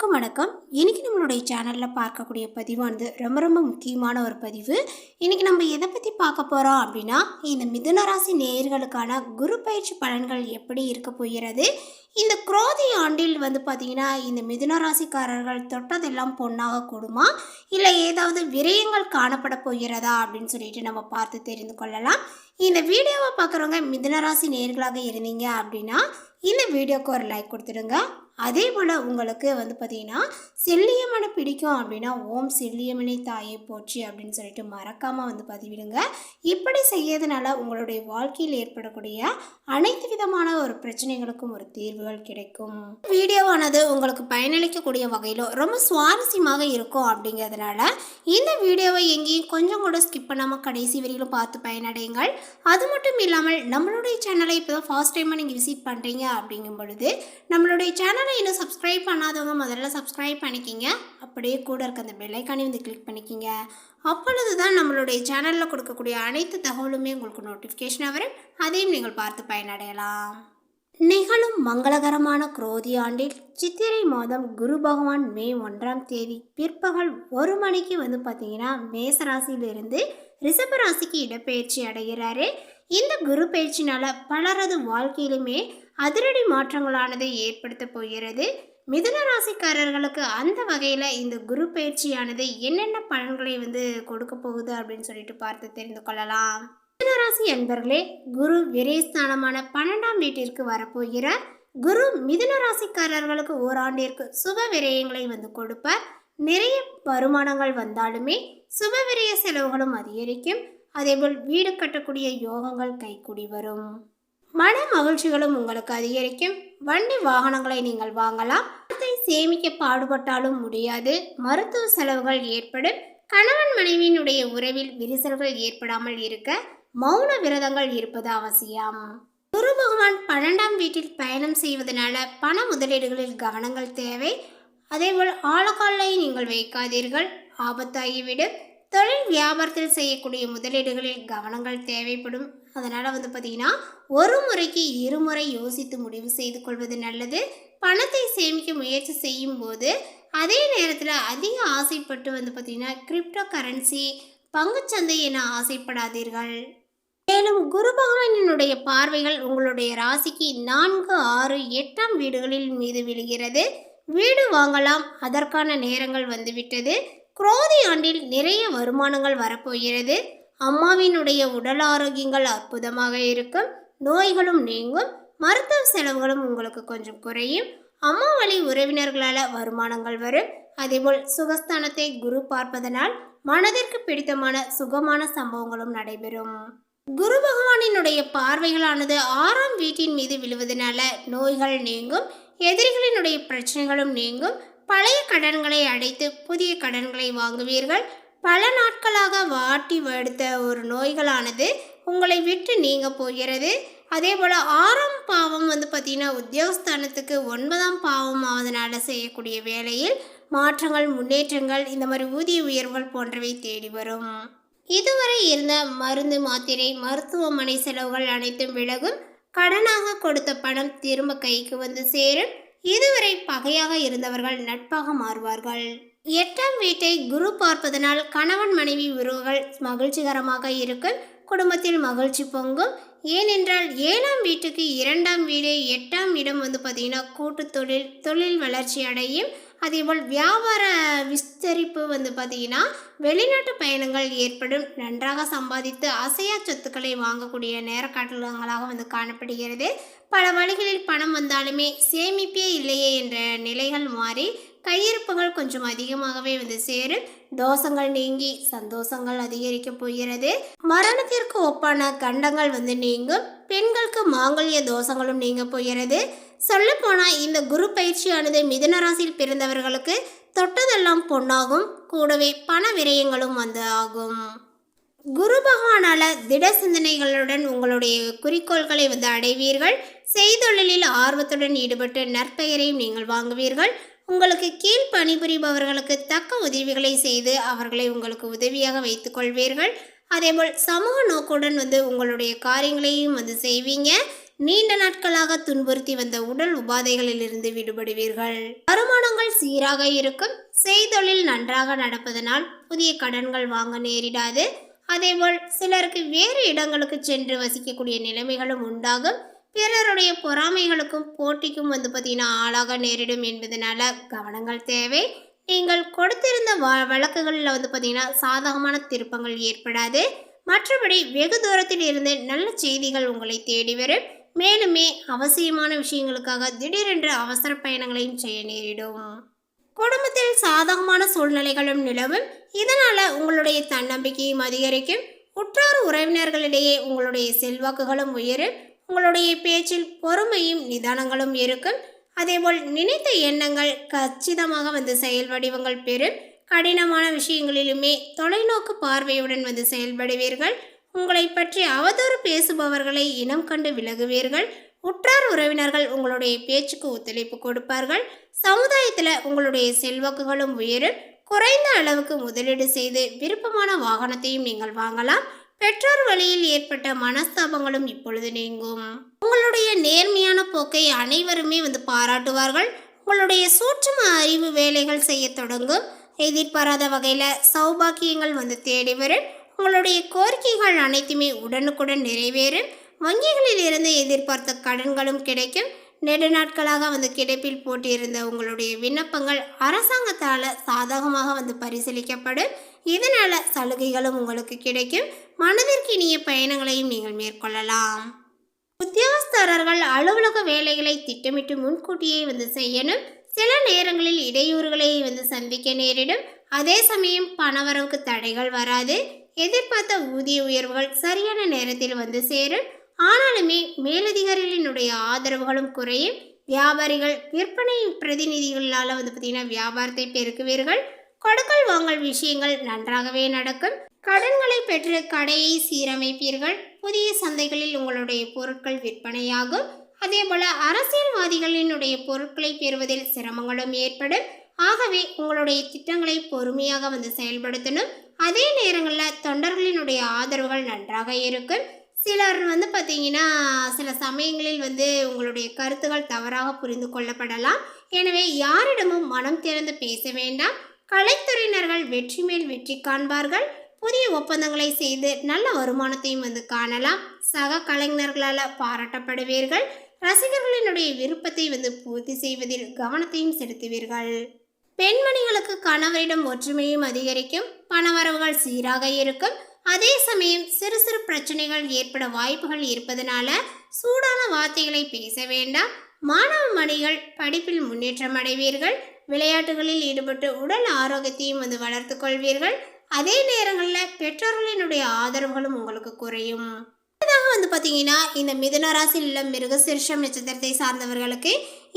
அனைவருக்கும் வணக்கம். இன்னைக்கு நம்மளுடைய சேனலில் பார்க்கக்கூடிய பதிவானது ரொம்ப ரொம்ப முக்கியமான ஒரு பதிவு. இன்னைக்கு நம்ம எதை பற்றி பார்க்க போகிறோம் அப்படின்னா, இந்த மிதுன ராசி நேயர்களுக்கான குரு பயிற்சி பலன்கள் எப்படி இருக்க போகிறது. இந்த குரோதி ஆண்டில் பார்த்தீங்கன்னா, இந்த மிதுன ராசிக்காரர்கள் தொட்டதெல்லாம் பொன்னாக கூடுமா, இல்லை ஏதாவது விரயங்கள் காணப்பட போகிறதா அப்படின்னு சொல்லிட்டு நம்ம பார்த்து தெரிந்து கொள்ளலாம். இந்த வீடியோவை பார்க்குறவங்க மிதுன ராசி நேயர்களாக இருந்தீங்க அப்படின்னா இந்த வீடியோக்கு ஒரு லைக் கொடுத்துடுங்க. அதே போல் உங்களுக்கு பார்த்தீங்கன்னா செல்லியம்மனை பிடிக்கும் அப்படின்னா ஓம் செல்லியம்மனை தாயை போற்றி அப்படின்னு சொல்லிட்டு மறக்காமல் பதிவிடுங்க. இப்படி செய்யறதுனால உங்களுடைய வாழ்க்கையில் ஏற்படக்கூடிய அனைத்து விதமான ஒரு பிரச்சனைகளுக்கும் ஒரு தீர்வுகள் கிடைக்கும். வீடியோவானது உங்களுக்கு பயனளிக்கக்கூடிய வகையில் ரொம்ப சுவாரஸ்யமாக இருக்கும். அப்படிங்கிறதுனால இந்த வீடியோவை எங்கேயும் கொஞ்சம் கூட ஸ்கிப் பண்ணாமல் கடைசி வரையிலும் பார்த்து பயனடையுங்கள். அது மட்டும் இல்லாமல் நம்மளுடைய சேனலை இப்போ தான் ஃபர்ஸ்ட் டைமாக நீங்கள் விசிட் பண்ணுறீங்க அப்படிங்கும் பொழுது நம்மளுடைய சேனலை இன்னும் சப்ஸ்கிரைப் பண்ணாதவங்க முதல்ல சப்ஸ்கிரைப் பண்ணிக்கிங்க. அப்படியே கூட இருக்க அந்த பெல் ஐக்கானையும் கிளிக் பண்ணிக்கிங்க. அப்பொழுது தான் நம்மளுடைய சேனலில் கொடுக்கக்கூடிய அனைத்து தகவலுமே உங்களுக்கு நோட்டிஃபிகேஷனாக வரும். அதையும் நீங்கள் பார்த்து பயனடையலாம். நிகழும் மங்களகரமான குரோதி ஆண்டில் சித்திரை மாதம் குரு பகவான் மே 1ஆம் தேதி பிற்பகல் 1 மணிக்கு பார்த்தீங்கன்னா மேசராசியிலிருந்து ரிஷபராசிக்கு இடப்பெயர்ச்சி அடைகிறாரு. இந்த குரு பயிற்சினால பலரது வாழ்க்கையிலுமே அதிரடி மாற்றங்களானது ஏற்படுத்த போகிறது. மிதுன ராசிக்காரர்களுக்கு அந்த வகையில் இந்த குரு பயிற்சியானது என்னென்ன பலன்களை கொடுக்க போகுது அப்படின்னு சொல்லிட்டு பார்த்து தெரிந்து கொள்ளலாம். மிதுனராசி அன்பர்களே, குரு விரயஸ்தானமான 12ஆம் வீட்டிற்கு வரப்போகிறார். குரு மிதுன ராசிக்காரர்களுக்கு ஓராண்டிற்கு சுப விரயங்களை கொடுப்பார். நிறைய வருமானங்கள் வந்தாலுமே சுப விரய செலவுகளும் அதிகரிக்கும். அதேபோல் வீடு கட்டக்கூடிய யோகங்கள் கைக்கூடி வரும். மன மகிழ்ச்சிகளும் உங்களுக்கு அதிகரிக்கும். வண்டி வாகனங்களை நீங்கள் வாங்கலாம். பணத்தை சேமிக்க பாடுபட்டாலும் முடியாது. மருத்துவ செலவுகள் ஏற்படும். கணவன் மனைவியினுடைய உறவில் விரிசல்கள் ஏற்படாமல் இருக்க மௌன விரதங்கள் இருப்பது அவசியம். குரு பகவான் 12ஆம் வீட்டில் பயணம் செய்வதனால பண முதலீடுகளில் கவனங்கள் தேவை. அதேபோல் ஆழக்காலை நீங்கள் வைக்காதீர்கள், ஆபத்தாகிவிடும். தொழில் வியாபாரத்தில் செய்யக்கூடிய முதலீடுகளில் கவனங்கள் தேவைப்படும். அதனால் பார்த்தீங்கன்னா ஒரு முறைக்கு இருமுறை யோசித்து முடிவு செய்து கொள்வது நல்லது. பணத்தை சேமிக்க முயற்சி செய்யும் போது அதே நேரத்தில் அதிக ஆசைப்பட்டு பார்த்தீங்கன்னா கிரிப்டோ கரன்சி, பங்குச்சந்தை என ஆசைப்படாதீர்கள். மேலும் குரு பகவானினுடைய பார்வைகள் உங்களுடைய ராசிக்கு 4, 6, 8ஆம் வீடுகளில் மீது விழுகிறது. வீடு வாங்கலாம், அதற்கான நேரங்கள் வந்துவிட்டது. குரோதி ஆண்டில் நிறைய வருமானங்கள் வரப்போகிறது. அம்மாவினுடைய உடல் ஆரோக்கியங்கள் அற்புதமாக இருக்கும். நோய்களும் நீங்கும். மருத்துவ செலவுகளும் உங்களுக்கு கொஞ்சம் குறையும். அம்மா வழி உறவினர்களால் வருமானங்கள் வரும். அதேபோல் சுகஸ்தானத்தை குரு பார்ப்பதனால் மனதிற்கு பிடித்தமான சுகமான சம்பவங்களும் நடைபெறும். குரு பகவானினுடைய பார்வைகளானது 6ஆம் வீட்டின் மீது விழுவதனால நோய்கள் நீங்கும். எதிரிகளினுடைய பிரச்சனைகளும் நீங்கும். பழைய கடன்களை அடைத்து புதிய கடன்களை வாங்குவீர்கள். பல நாட்களாக வாட்டி வடுத்த ஒரு நோய்களானது உங்களை விட்டு நீங்க போகிறது. அதே போல் 6ஆம் பாவம் பார்த்தீங்கன்னா உத்தியோகஸ்தானத்துக்கு 9ஆம் பாவம் ஆவதனால செய்யக்கூடிய வேலையில் மாற்றங்கள், முன்னேற்றங்கள், இந்த மாதிரி ஊதிய உயர்வுகள் போன்றவை தேடி வரும். இதுவரை இருந்த மருந்து, மாத்திரை, மருத்துவமனை செலவுகள் அனைத்தும் விலகும். கடனாக கொடுத்த பணம் திரும்ப கைக்கு சேரும். இதுவரை பகையாக இருந்தவர்கள் நட்பாக மாறுவார்கள். 8ஆம் வீட்டை குரு பார்ப்பதனால் கணவன் மனைவி உறவுகள் மகிழ்ச்சிகரமாக இருக்கும். குடும்பத்தில் மகிழ்ச்சி பொங்கும். ஏனென்றால் 7ஆம் வீட்டுக்கு 2ஆம் வீடு, 8ஆம் இடம் பார்த்தீங்கன்னா கூட்டு தொழில் வளர்ச்சி அடையும். அதேபோல் வியாபார விஸ்தரிப்பு பார்த்தீங்கன்னா வெளிநாட்டு பயணங்கள் ஏற்படும். நன்றாக சம்பாதித்து அசையா சொத்துக்களை வாங்கக்கூடிய நேரக்காட்டங்களாக காணப்படுகிறது. பல வழிகளில் பணம் வந்தாலுமே சேமிப்பே இல்லையே என்ற நிலைகள் மாறி கையிருப்புகள் கொஞ்சம் அதிகமாகவே சேரும். தோஷங்கள் நீங்கி சந்தோஷங்கள் அதிகரிக்க போகிறது. மரணத்திற்கு ஒப்பான கண்டங்கள் நீங்கும். பெண்களுக்கு மாங்கல்ய தோஷங்களும் நீங்க போகிறது. சொல்லப்போனால் இந்த குரு பயிற்சியானது மிதுன ராசியில் பிறந்தவர்களுக்கு தொட்டதெல்லாம் பொன்னாகும். கூடவே பண விரயங்களும் ஆகும். குரு பகவானால திட சிந்தனைகளுடன் உங்களுடைய குறிக்கோள்களை அடைவீர்கள். செய்தொழிலில் ஆர்வத்துடன் ஈடுபட்டு நற்பெயரையும் நீங்கள் வாங்குவீர்கள். உங்களுக்கு கீழ் பணிபுரிபவர்களுக்கு தக்க உதவிகளை செய்து அவர்களை உங்களுக்கு உதவியாக வைத்துக் கொள்வீர்கள். அதேபோல் சமூக நோக்குடன் உங்களுடைய காரியங்களையும் செய்வீங்க. நீண்ட நாட்களாக துன்புறுத்தி வந்த உடல் உபாதைகளிலிருந்து விடுபடுவீர்கள். வருமானங்கள் சீராக இருக்கும். செய்தொழில் நன்றாக நடப்பதனால் புதிய கடன்கள் வாங்க நேரிடாது. அதேபோல் சிலருக்கு வேறு இடங்களுக்கு சென்று வசிக்கக்கூடிய நிலைமைகளும் உண்டாகும். பிறருடைய பொறாமைகளுக்கும் போட்டிக்கும் ஆளாக நேரிடும் என்பதனால கவனங்கள் தேவை. நீங்கள் கொடுத்திருந்த வழக்குகளில் சாதகமான திருப்பங்கள் ஏற்படாது. மற்றபடி வெகு தூரத்தில் இருந்து நல்ல செய்திகள் உங்களை தேடி வரும். மேலுமே அவசியமான விஷயங்களுக்காக திடீரென்று அவசர பயணங்களையும் செய்ய நேரிடும். குடும்பத்தில் சாதகமான சூழ்நிலைகளும் நிலவும். இதனால உங்களுடைய தன்னம்பிக்கையும் அதிகரிக்கும். உற்றார் உறவினர்களிடையே உங்களுடைய செல்வாக்குகளும் உயரும். உங்களுடைய பேச்சில் பொறுமையும் நிதானங்களும் இருக்கும். அதேபோல் நினைத்த எண்ணங்கள் கச்சிதமாக செயல் வடிவங்கள் பெறும். கடினமான விஷயங்களிலுமே தொலைநோக்கு பார்வையுடன் செயல்படுவீர்கள். உங்களை பற்றி அவதூறு பேசுபவர்களை இனம் கண்டு விலகுவீர்கள். உற்றார் உறவினர்கள் உங்களுடைய பேச்சுக்கு ஒத்துழைப்பு கொடுப்பார்கள். சமுதாயத்தில் உங்களுடைய செல்வாக்குகளும் உயரும். குறைந்த அளவுக்கு முதலீடு செய்து விருப்பமான வாகனத்தையும் நீங்கள் வாங்கலாம். பெற்றோர் வழியில் ஏற்பட்ட மனஸ்தாபங்களும் இப்பொழுது நீங்கும். உங்களுடைய நேர்மையான போக்கை அனைவருமே பாராட்டுவார்கள். உங்களுடைய சூட்சும அறிவு வேலைகள் செய்ய தொடங்கும். எதிர்பாராத வகையில் சௌபாக்கியங்கள் தேடி வரும். உங்களுடைய கோரிக்கைகள் அனைத்துமே உடனுக்குடன் நிறைவேறும். வங்கிகளில் இருந்து எதிர்பார்த்த கடன்களும் கிடைக்கும். நெடுநாட்களாக கிடைப்பில் போட்டியிருந்த உங்களுடைய விண்ணப்பங்கள் அரசாங்கத்தால் சாதகமாக பரிசீலிக்கப்படும். இதனால் சலுகைகளும் உங்களுக்கு கிடைக்கும். மனதிற்கு இனிய பயணங்களையும் நீங்கள் மேற்கொள்ளலாம். உத்தியோகஸ்தரர்கள் அலுவலக வேலைகளை திட்டமிட்டு முன்கூட்டியே செய்யணும். சில நேரங்களில் இடையூறுகளை சந்திக்க நேரிடும். அதே சமயம் பணவரவுக்கு தடைகள் வராது. எதிர்பார்த்த ஊதிய உயர்வுகள் சரியான நேரத்தில் சேரும். ஆனாலுமே மேலதிகாரிகளினுடைய ஆதரவுகளும் குறையும். வியாபாரிகள் விற்பனை பிரதிநிதிகளால் வியாபாரத்தை பெருக்குவீர்கள். கொடுக்கல் வாங்கல் விஷயங்கள் நன்றாகவே நடக்கும். கடன்களை பெற்று கடையை சீரமைப்பீர்கள். புதிய சந்தைகளில் உங்களுடைய பொருட்கள் விற்பனையாகும். அதேபோல அரசியல்வாதிகளினுடைய பொருட்களை பெறுவதில் சிரமங்களும் ஏற்படும். ஆகவே உங்களுடைய திட்டங்களை பொறுமையாக செயல்படுத்தணும். அதே நேரங்களில் தொண்டர்களினுடைய ஆதரவுகள் நன்றாக இருக்கும். சிலர் சில சமயங்களில் உங்களுடைய கருத்துக்கள் தவறாக புரிந்து கொள்ளப்படலாம். எனவே யாரிடமும் மனம் திறந்து பேச வேண்டாம். கலைத்துறையினர்கள் வெற்றி மேல் வெற்றி காண்பார்கள். புதிய ஒப்பந்தங்களை செய்து நல்ல வருமானத்தையும் காணலாம். சக கலைஞர்களால் பாராட்டப்படுவீர்கள். ரசிகர்களினுடைய விருப்பத்தை பூர்த்தி செய்வதில் கவனத்தையும் செலுத்துவீர்கள். பெண்மணிகளுக்கு கணவரிடம் ஒற்றுமையும் அதிகரிக்கும். பணவரவுகள் சீராக இருக்கும். அதே சமயம் சிறு சிறு பிரச்சனைகள் ஏற்பட வாய்ப்புகள் இருப்பதனால சூடான வார்த்தைகளை பேச வேண்டாம். மாணவ மணிகள் படிப்பில் முன்னேற்றம் அடைவீர்கள். விளையாட்டுகளில் ஈடுபட்டு உடல் ஆரோக்கியத்தையும் வளர்த்து கொள்வீர்கள். அதே நேரங்களில் பெற்றோர்களினுடைய ஆதரவுகளும் உங்களுக்கு குறையும். இந்த மிதுன ராசியில் உள்ள மிருகசீரிஷம் நட்சத்திரத்தை சார்ந்தவர்களுக்கு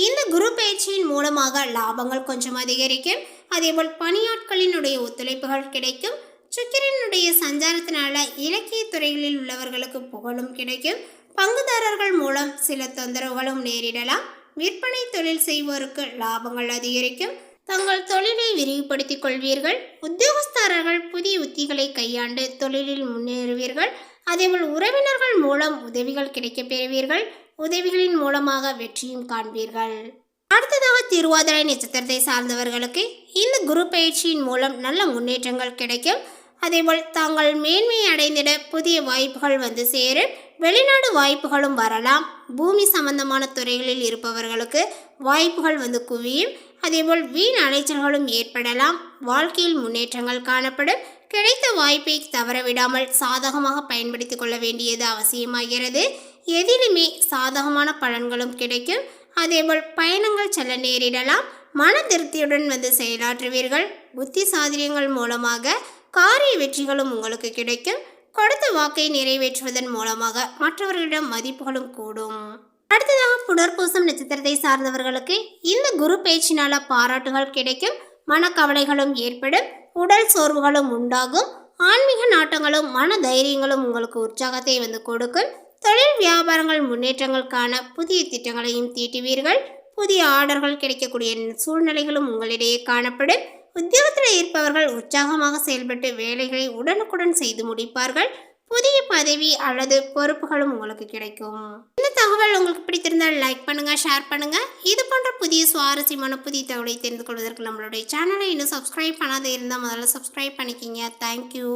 இந்த குரு பயிற்சியின் மூலமாக லாபங்கள் கொஞ்சம் அதிகரிக்கும். அதேபோல் பணியாட்களினுடைய ஒத்துழைப்புகள் கிடைக்கும். சுக்கிரனுடைய சஞ்சாரத்தினால இலக்கிய துறைகளில் உள்ளவர்களுக்கு புகழும் கிடைக்கும். பங்குதாரர்கள் மூலம் சில தொந்தரவுகளும் நேரிடலாம். விற்பனை தொழில் செய்வோருக்கு லாபங்கள் அதிகரிக்கும். தங்கள் தொழிலை விரிவுபடுத்திக் கொள்வீர்கள். உத்தியோகஸ்தரர்கள் புதிய உத்திகளை கையாண்டு தொழிலில் முன்னேறுவீர்கள். அதேபோல் உறவினர்கள் மூலம் உதவிகள் கிடைக்கப் பெறுவீர்கள். உதவிகளின் மூலமாக வெற்றியும் காண்பீர்கள். அடுத்ததாக திருவாதிரை நட்சத்திரத்தை சார்ந்தவர்களுக்கு இந்த குரு பயிற்சியின் மூலம் நல்ல முன்னேற்றங்கள் கிடைக்கும். அதேபோல் தாங்கள் மேன்மையை அடைந்திட புதிய வாய்ப்புகள் சேரும். வெளிநாடு வாய்ப்புகளும் வரலாம். பூமி சம்பந்தமான துறைகளில் இருப்பவர்களுக்கு வாய்ப்புகள் குவியும். அதேபோல் வீண் அலைச்சல்களும் ஏற்படலாம். வாழ்க்கையில் முன்னேற்றங்கள் காணப்படும். கிடைத்த வாய்ப்பை தவறவிடாமல் சாதகமாக பயன்படுத்தி கொள்ள வேண்டியது அவசியமாகிறது. எதிலுமே சாதகமான பலன்களும் கிடைக்கும். அதேபோல் பயணங்கள் செல்ல நேரிடலாம். மன திருப்தியுடன் செயலாற்றுவீர்கள். புத்தி சாதுரியங்கள் மூலமாக காரிய வெற்றிகளும் உங்களுக்கு கிடைக்கும். கொடுத்த வாக்கை நிறைவேற்றுவதன் மூலமாக மற்றவர்களிடம் மதிப்புகளும் கூடும். அடுத்ததாக புனர்பூசம் நட்சத்திரத்தை சார்ந்தவர்களுக்கு இந்த குரு பயிற்சினால பாராட்டுகள் கிடைக்கும். மனக்கவலைகளும் ஏற்படும். உடல் சோர்வுகளும் உண்டாகும். ஆன்மீக நாட்டங்களும் மன தைரியங்களும் உங்களுக்கு உற்சாகத்தை கொடுக்கும். தொழில் வியாபாரங்கள் முன்னேற்றங்கள் காண புதிய திட்டங்களையும் தீட்டுவீர்கள். புதிய ஆர்டர்கள் கிடைக்கக்கூடிய சூழ்நிலைகளும் உங்களிடையே காணப்படும். உத்தியோகத்தில் இருப்பவர்கள் உற்சாகமாக செயல்பட்டு வேலைகளை உடனுக்குடன் செய்து முடிப்பார்கள். புதிய பதவி அல்லது பொறுப்புகளும் உங்களுக்கு கிடைக்கும். இந்த தகவல் உங்களுக்கு பிடித்திருந்தால் லைக் பண்ணுங்க, ஷேர் பண்ணுங்க. இது போன்ற புதிய சுவாரஸ்யமான புதிய தகவலை தெரிந்து கொள்வதற்கு நம்மளுடைய சேனலை இன்னும் சப்ஸ்கிரைப் பண்ணாத இருந்தால் முதல்ல சப்ஸ்கிரைப் பண்ணிக்கிங்க. தேங்க்யூ.